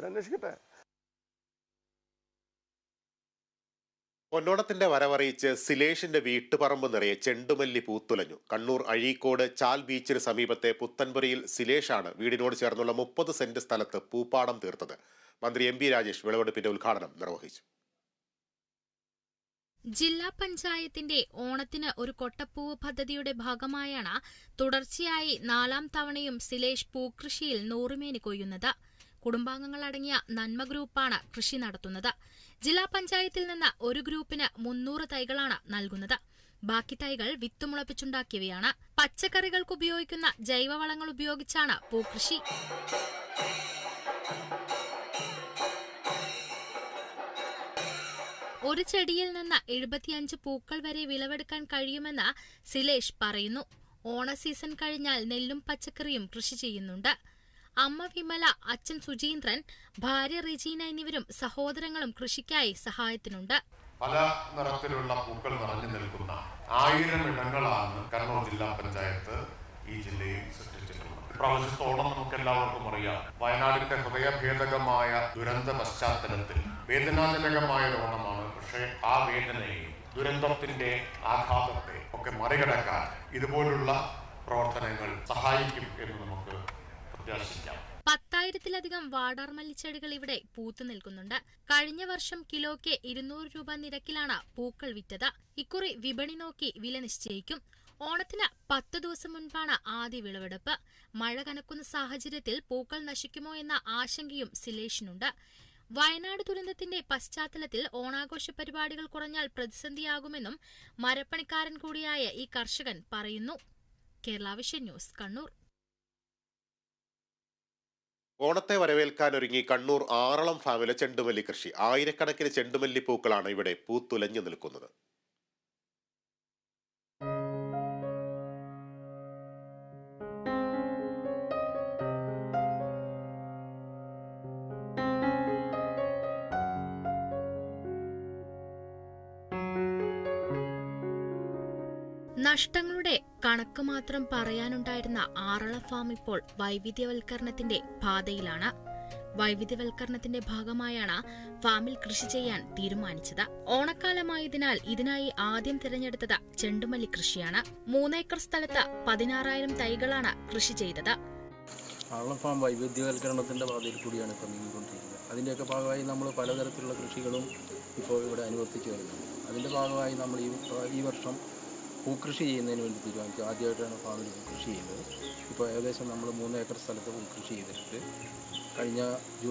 അന്വേഷിക്കട്ടെ. പൊന്നോണത്തിന്റെ വരവറിയിച്ച് സിലേഷിന്റെ വീട്ടുപറമ്പ് നിറയെ ചെണ്ടുമല്ലി പൂത്തുലഞ്ഞു. കണ്ണൂർ അഴീക്കോട് ചാൽ ബീച്ചിന് സമീപത്തെ പുത്തൻപുരയിൽ സിലേഷാണ് വീടിനോട് ചേർന്നുള്ള 30 സെന്റ് സ്ഥലത്ത് പൂപ്പാടം തീർത്തത്. മന്ത്രി എം പി രാജേഷ് വിളവെടുപ്പിന്റെ ഉദ്ഘാടനം നിർവഹിച്ചു. ജില്ലാ പഞ്ചായത്തിന്റെ ഓണത്തിന് ഒരു കൊട്ടപ്പൂവ് പദ്ധതിയുടെ ഭാഗമായാണ് തുടർച്ചയായി 4ാം തവണയും സിലേഷ് പൂക്കൃഷിയിൽ നൂറുമേനി കൊയ്യുന്നത്. കുടുംബാംഗങ്ങളടങ്ങിയ നന്മ ഗ്രൂപ്പാണ് കൃഷി നടത്തുന്നത്. ജില്ലാ പഞ്ചായത്തിൽ നിന്ന് ഒരു ഗ്രൂപ്പിന് 300 തൈകളാണ് നൽകുന്നത്. ബാക്കി തൈകൾ വിത്തുമുളപ്പിച്ചുണ്ടാക്കിയവയാണ്. പച്ചക്കറികൾക്ക് ഉപയോഗിക്കുന്ന ജൈവവളങ്ങൾ ഉപയോഗിച്ചാണ് പൂക്കൃഷി. ഒരു ചെടിയിൽ നിന്ന് 75 പൂക്കൾ വരെ വിളവെടുക്കാൻ കഴിയുമെന്ന് സിലേഷ് പറയുന്നു. ഓണ സീസൺ കഴിഞ്ഞാൽ നെല്ലും പച്ചക്കറിയും കൃഷി ചെയ്യുന്നുണ്ട്. അമ്മ വിമല, അച്ഛൻ സുജീന്ദ്രൻ, ഭാര്യ റെജീന എന്നിവരും സഹോദരങ്ങളും കൃഷിക്കായി സഹായത്തിനുണ്ട്. പല നിറത്തിലുള്ള പൂക്കൾ നിറഞ്ഞു നിൽക്കുന്ന 1000 ഇടങ്ങളാണ് കണ്ണൂർ ജില്ലാ പഞ്ചായത്ത് ഈ ജില്ലയിൽ സൃഷ്ടിച്ചിട്ടുള്ളത്. ഇപ്രാവശ്യത്തെ ഓണം നമുക്ക് എല്ലാവർക്കും അറിയാം. വയനാടിന്റെ ഹൃദയഭേദകമായ ദുരന്ത പശ്ചാത്തലത്തിൽ വേദനാജനകമായ ഓണമാണ്. പക്ഷേ ആ വേദനയെയും ദുരന്തത്തിന്റെ ആഘാതത്തെ ഒക്കെ മറികടക്കാൻ ഇതുപോലുള്ള പ്രവർത്തനങ്ങൾ സഹായിക്കും എന്ന് നമുക്ക് പ്രത്യാശിക്കാം. 10,000-ലധികം വാടാർമല്ലിച്ചെടികൾ ഇവിടെ പൂത്തു നിൽക്കുന്നുണ്ട്. കഴിഞ്ഞ വർഷം കിലോയ്ക്ക് 200 രൂപ നിരക്കിലാണ് പൂക്കൾ വിറ്റത്. ഇക്കുറി വിപണി നോക്കി വില നിശ്ചയിക്കും. ഓണത്തിന് 10 ദിവസം മുൻപാണ് ആദ്യ വിളവെടുപ്പ്. മഴ കനക്കുന്ന സാഹചര്യത്തിൽ പൂക്കൾ നശിക്കുമോ എന്ന ആശങ്കയും സിലേഷിനുണ്ട്. വയനാട് ദുരന്തത്തിന്റെ പശ്ചാത്തലത്തിൽ ഓണാഘോഷ പരിപാടികൾ കുറഞ്ഞാൽ പ്രതിസന്ധിയാകുമെന്നും മരപ്പണിക്കാരൻ കൂടിയായ ഈ കർഷകൻ പറയുന്നു. Kerala vision news, Kannur. ഓണത്തെ വരവേൽക്കാനൊരുങ്ങി കണ്ണൂർ ആറളം ഫാമിലെ ചെണ്ടുമല്ലി കൃഷി. ആയിരക്കണക്കിന് ചെണ്ടുമല്ലി പൂക്കളാണ് ഇവിടെ പൂത്തുലഞ്ഞു നിൽക്കുന്നത്. നഷ്ടങ്ങളുടെ കണക്ക് മാത്രം പറയാനുണ്ടായിരുന്ന ആറളം ഫാം ഇപ്പോൾ വൈവിധ്യവൽക്കരണത്തിന്റെ പാതയിലാണ്. വൈവിധ്യവൽക്കരണത്തിന്റെ ഭാഗമായാണ് ഫാമിൽ കൃഷി ചെയ്യാൻ തീരുമാനിച്ചത്. ഓണക്കാലമായതിനാൽ ഇതിനായി ആദ്യം തിരഞ്ഞെടുത്തത് ചെണ്ടുമല്ലി കൃഷിയാണ്. 3 ഏക്കർ സ്ഥലത്ത് 16,000 തൈകളാണ് കൃഷി ചെയ്തത്. ആറളം ഫാം വൈവിധ്യവൽക്കരണത്തിന്റെ പാതയിൽ കൂടിയാണ് ഇപ്പോൾ നീങ്ങിക്കൊണ്ടിരിക്കുന്നത്. അതിന്റെയൊക്കെ ഭാഗമായി നമ്മൾ പലതരത്തിലുള്ള കൃഷികളും ഇപ്പോൾ ഇവിടെ അനുവർത്തിച്ചു വരുന്നുണ്ട്. അതിന്റെ ഭാഗമായി നമ്മൾ ഈ വർഷം പൂക്കൃഷി ചെയ്യുന്നതിന് വേണ്ടി തീരുമാനിച്ചു. ആദ്യമായിട്ടാണ് ഫാമിൽ പൂക്കൃഷി ചെയ്യുന്നത്. ഇപ്പോൾ ഏകദേശം നമ്മൾ 3 ഏക്കർ സ്ഥലത്ത് പൂക്കൃഷി ചെയ്തിട്ട് കഴിഞ്ഞ ജൂലൈ